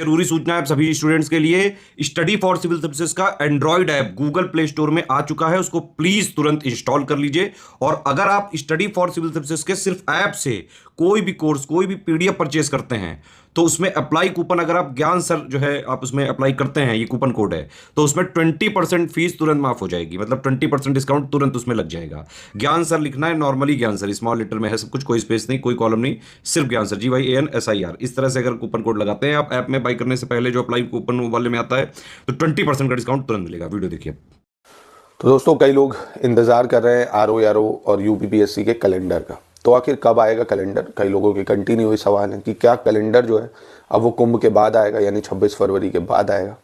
जरूरी सूचना है सभी स्टूडेंट्स के लिए। स्टडी फॉर सिविल सर्विसेज का Android app Google play store में आ चुका है, उसको प्लीज तुरंत इंस्टॉल कर लीजिए। और अगर आप स्टडी फॉर सिविल सर्विसेज के सिर्फ ऐप से कोई भी कोर्स, कोई भी पीडीएफ परचेस करते हैं, तो उसमें अप्लाई कूपन, अगर आप ज्ञान सर जो है आप उसमें अप्लाई करते हैं, ये कूपन कोड है, तो उसमें 20% फीस तुरंत माफ हो जाएगी। मतलब 20% डिस्काउंट तुरंत उसमें लग जाएगा। ज्ञान सर लिखना है, नॉर्मली ज्ञान सर स्मॉल लेटर में है सब कुछ, कोई स्पेस नहीं, कोई कॉलम नहीं, सिर्फ ज्ञान सर, GYANSIR। इस तरह से अगर कूपन कोड लगाते हैं आप ऐप में बाई करने से पहले, जो अप्लाई कूपन वाले में आता है, तो 20% का डिस्काउंट तुरंत मिलेगा। वीडियो देखिए। तो दोस्तों, कई लोग इंतज़ार कर रहे हैं RO और UPPSC के कैलेंडर का। तो आखिर कब आएगा कैलेंडर? कई लोगों के कंटिन्यू ये सवाल है कि क्या कैलेंडर जो है अब वो कुंभ के बाद आएगा, यानी 26 फरवरी के बाद आएगा।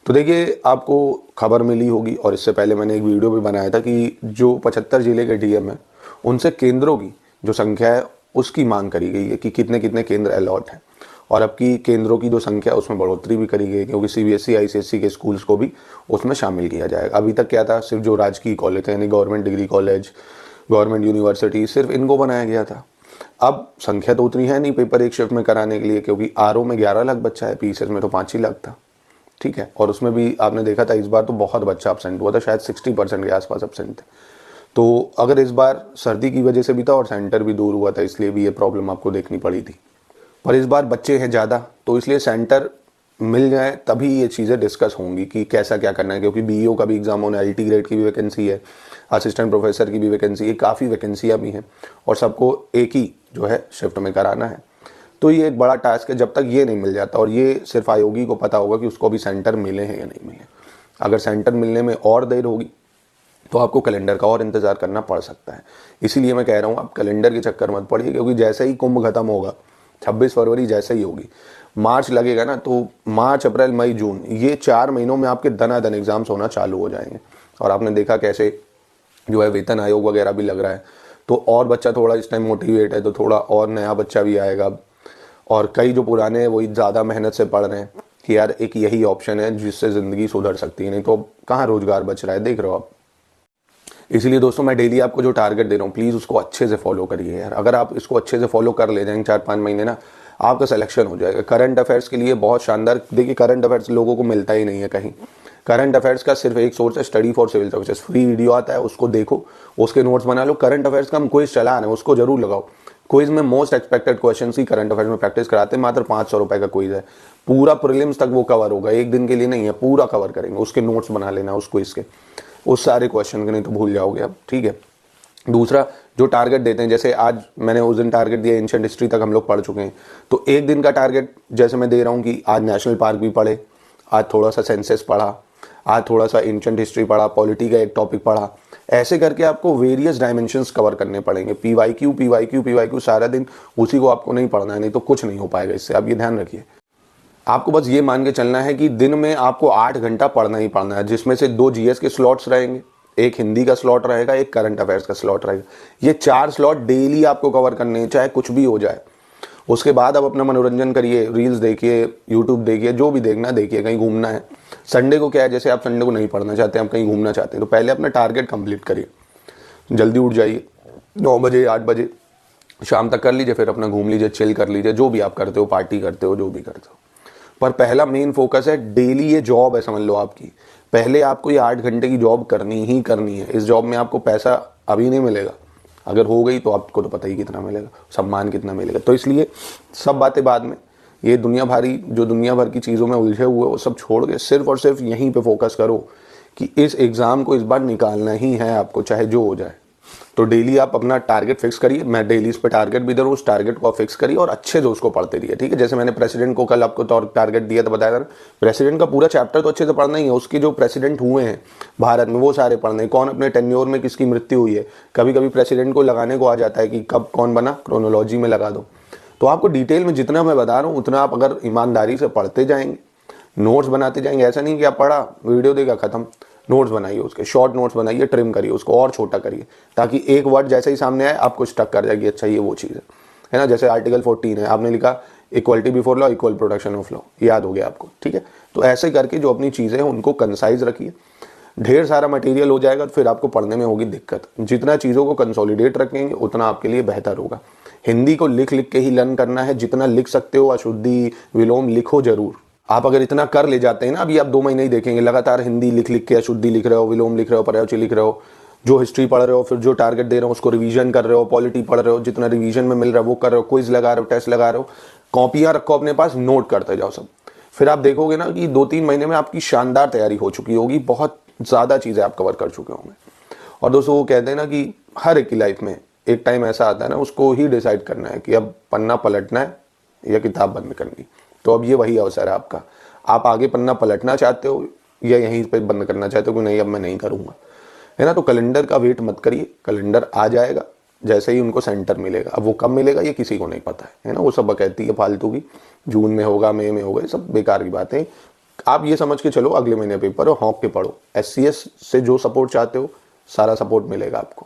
तो देखिए, आपको खबर मिली होगी और इससे पहले मैंने एक वीडियो भी बनाया था कि जो 75 जिले के DM हैं, उनसे केंद्रों की जो संख्या है उसकी मांग करी गई है कि कितने कितने केंद्र अलॉट हैं। और अब की केंद्रों की जो संख्या है उसमें बढ़ोतरी भी करी गई है, क्योंकि CBSE ICSE के स्कूल्स को भी उसमें शामिल किया जाएगा। अभी तक क्या था, सिर्फ जो राजकीय कॉलेज थे, यानी government degree college, government university, सिर्फ इनको बनाया गया था। अब संख्या तो उतनी है नहीं पेपर एक शिफ्ट में कराने के लिए, क्योंकि RO में 11 लाख बच्चा है, PCS में तो 5 ही लाख था। ठीक है, और उसमें भी आपने देखा था इस बार तो बहुत बच्चा अपसेंट हुआ था, शायद 60% के आसपास अपसेंट थे। तो अगर इस बार सर्दी की वजह से भी था और सेंटर भी दूर हुआ था, इसलिए भी ये प्रॉब्लम आपको देखनी पड़ी थी। पर इस बार बच्चे हैं ज़्यादा, तो इसलिए सेंटर मिल जाए तभी ये चीज़ें डिस्कस होंगी कि कैसा क्या करना है, क्योंकि BEO का भी एग्ज़ाम होना है, LT ग्रेड की भी वैकेंसी है, असिस्टेंट प्रोफेसर की भी वैकेंसी है, काफ़ी वैकेंसियाँ भी हैं और सबको एक ही जो है शिफ्ट में कराना है। तो ये एक बड़ा टास्क है। जब तक ये नहीं मिल जाता, और ये सिर्फ आयोगी को पता होगा कि उसको भी सेंटर मिले हैं या नहीं मिले। अगर सेंटर मिलने में और देर होगी तो आपको कैलेंडर का और इंतज़ार करना पड़ सकता है। इसीलिए मैं कह रहा हूँ, आप कैलेंडर के चक्कर मत पड़िए, क्योंकि जैसे ही कुंभ खत्म होगा, 26 फरवरी जैसे ही होगी, मार्च लगेगा ना, तो मार्च, अप्रैल, मई, जून, ये 4 महीनों में आपके दनादन एग्जाम्स होना चालू हो जाएंगे। और आपने देखा कैसे जो है वेतन आयोग वगैरह भी लग रहा है, तो और बच्चा थोड़ा इस टाइम मोटिवेट है, तो थोड़ा और नया बच्चा भी आएगा। और कई जो पुराने हैं वही ज़्यादा मेहनत से पढ़ रहे हैं कि यार एक यही ऑप्शन है जिससे ज़िंदगी सुधर सकती है, नहीं तो कहाँ रोज़गार बच रहा है, देख रहे हो आप। इसलिए दोस्तों, मैं डेली आपको जो टारगेट दे रहा हूँ, प्लीज़ उसको अच्छे से फॉलो करिए यार। अगर आप इसको अच्छे से फॉलो कर ले जाएंगे 4-5 महीने ना, आपका सिलेक्शन हो जाएगा। करंट अफेयर्स के लिए बहुत शानदार। देखिए, करंट अफेयर्स लोगों को मिलता ही नहीं है कहीं। करंट अफेयर्स का सिर्फ एक सोर्स है, study for civil services. Free video आता है, उसको देखो, उसके नोट्स बना लो। करंट अफेयर्स का हम क्विज चला रहे हैं, उसको जरूर लगाओ। क्विज में मोस्ट एक्सपेक्टेड क्वेश्चन ही करंट अफेयर्स में प्रैक्टिस कराते हैं। मात्र 500 रुपए का क्विज है, पूरा प्रीलिम्स तक वो कवर होगा। एक दिन के लिए नहीं है, पूरा कवर करेंगे। उसके नोट्स बना लेना उस क्विज के, उस सारे क्वेश्चन के, नहीं तो भूल जाओगे आप। ठीक है। दूसरा, जो टारगेट देते हैं, जैसे आज मैंने उस दिन टारगेट दिया, एंशिएंट हिस्ट्री तक हम लोग पढ़ चुके हैं, तो एक दिन का टारगेट जैसे मैं दे रहा हूँ कि आज नेशनल पार्क भी पढ़े, आज थोड़ा सा सेंसस पढ़ा, आज थोड़ा सा एंशिएंट हिस्ट्री पढ़ा, पॉलिटी का एक टॉपिक पढ़ा। ऐसे करके आपको वेरियस डायमेंशंस कवर करने पड़ेंगे। PYQ सारा दिन उसी को आपको नहीं पढ़ना है, नहीं तो कुछ नहीं हो पाएगा इससे। आप ये ध्यान रखिए। आपको बस ये मान के चलना है कि दिन में आपको 8 घंटा पढ़ना ही पढ़ना है, जिसमें से 2 GS के स्लॉट्स रहेंगे, एक हिंदी का स्लॉट रहेगा, एक करंट अफेयर्स का स्लॉट रहेगा। ये 4 स्लॉट डेली आपको कवर करने हैं, चाहे कुछ भी हो जाए। उसके बाद आप अपना मनोरंजन करिए, रील्स देखिए, यूट्यूब देखिए, जो भी देखना देखिए। कहीं घूमना है, संडे को क्या है, जैसे आप संडे को नहीं पढ़ना चाहते, आप कहीं घूमना चाहते हैं, तो पहले अपना टारगेट कंप्लीट करिए। जल्दी उठ जाइए, 9 बजे 8 बजे शाम तक कर लीजिए, फिर अपना घूम लीजिए, चिल कर लीजिए, जो भी आप करते हो, पार्टी करते हो, जो भी करते हो। पर पहला मेन फोकस है डेली, ये जॉब है समझ लो आपकी। पहले आपको ये 8 घंटे की जॉब करनी ही करनी है। इस जॉब में आपको पैसा अभी नहीं मिलेगा, अगर हो गई तो आपको तो पता ही कितना मिलेगा, सम्मान कितना मिलेगा। तो इसलिए सब बातें बाद में, ये दुनिया भर की चीज़ों में उलझे हुए वो सब छोड़ के सिर्फ और सिर्फ यहीं पे फोकस करो कि इस एग्ज़ाम को इस बार निकालना ही है आपको, चाहे जो हो जाए। तो डेली आप अपना टारगेट फिक्स करिए। मैं डेली इस पर टारगेट भी दे रहा हूँ, उस टारगेट को आप फिक्स करिए और अच्छे से उसको पढ़ते रहिए। ठीक है, जैसे मैंने प्रेसिडेंट को कल आपको टारगेट दिया था, बताया था, प्रेसिडेंट का पूरा चैप्टर तो अच्छे से पढ़ना ही है। उसके जो प्रेसिडेंट हुए हैं भारत में वो सारे पढ़ने हैं। कौन अपने टेन्योर में किसकी मृत्यु हुई है, कभी कभी प्रेसिडेंट को लगाने को आ जाता है कि कब कौन बना, क्रोनोलॉजी में लगा दो। तो आपको डिटेल में जितना मैं बता रहा हूँ उतना आप अगर ईमानदारी से पढ़ते जाएंगे, नोट्स बनाते जाएंगे, ऐसा नहीं कि आप पढ़ा, वीडियो देखा, खत्म। नोट्स बनाइए, उसके शॉर्ट नोट्स बनाइए, ट्रिम करिए, उसको और छोटा करिए, ताकि एक वर्ड जैसे ही सामने आए आपको स्टक कर जाएगी, अच्छा ये वो चीज़ है ना। जैसे आर्टिकल 14 है, आपने लिखा equality before law equal protection of law, याद हो गया आपको। ठीक है, तो ऐसे करके जो अपनी चीज़ें हैं उनको कंसाइज रखिए। ढेर सारा मटेरियल हो जाएगा तो फिर आपको पढ़ने में होगी दिक्कत। जितना चीज़ों को कंसोलिडेट रखेंगे उतना आपके लिए बेहतर होगा। हिंदी को लिख लिख के ही लर्न करना है, जितना लिख सकते हो अशुद्धि विलोम लिखो जरूर। आप अगर इतना कर ले जाते हैं ना, अभी आप 2 महीने ही देखेंगे लगातार हिंदी लिख लिख के अशुद्धि लिख रहे हो, विलोम लिख रहे हो, पर्यायवाची लिख रहे हो, जो हिस्ट्री पढ़ रहे हो, फिर जो टारगेट दे रहे हो उसको रिवीजन कर रहे हो, पॉलिटी पढ़ रहे हो, जितना रिवीजन में मिल रहा है वो कर रहे हो, क्विज लगा रहे हो, टेस्ट लगा रहे हो, कॉपियां रखो अपने पास, नोट करते जाओ सब। फिर आप देखोगे ना कि 2-3 महीने में आपकी शानदार तैयारी हो चुकी होगी, बहुत ज़्यादा चीज़ें आप कवर कर चुके होंगे। और दोस्तों वो कहते हैं ना कि हर एक की लाइफ में एक टाइम ऐसा आता है ना, उसको ही डिसाइड करना है कि अब पन्ना पलटना है या किताब बंद करनी। तो अब ये वही अवसर है आपका। आप आगे पन्ना पलटना चाहते हो या यहीं पे बंद करना चाहते हो कि नहीं अब मैं नहीं करूँगा, है ना। तो कैलेंडर का वेट मत करिए, कैलेंडर आ जाएगा जैसे ही उनको सेंटर मिलेगा। अब वो कब मिलेगा ये किसी को नहीं पता है ना। वो सब बकैती है फालतू की, जून में होगा, मई में होगा, ये सब बेकार की बातें। आप ये समझ के चलो अगले महीने पेपर हो, हॉक के पढ़ो। SCS से जो सपोर्ट चाहते हो सारा सपोर्ट मिलेगा आपको।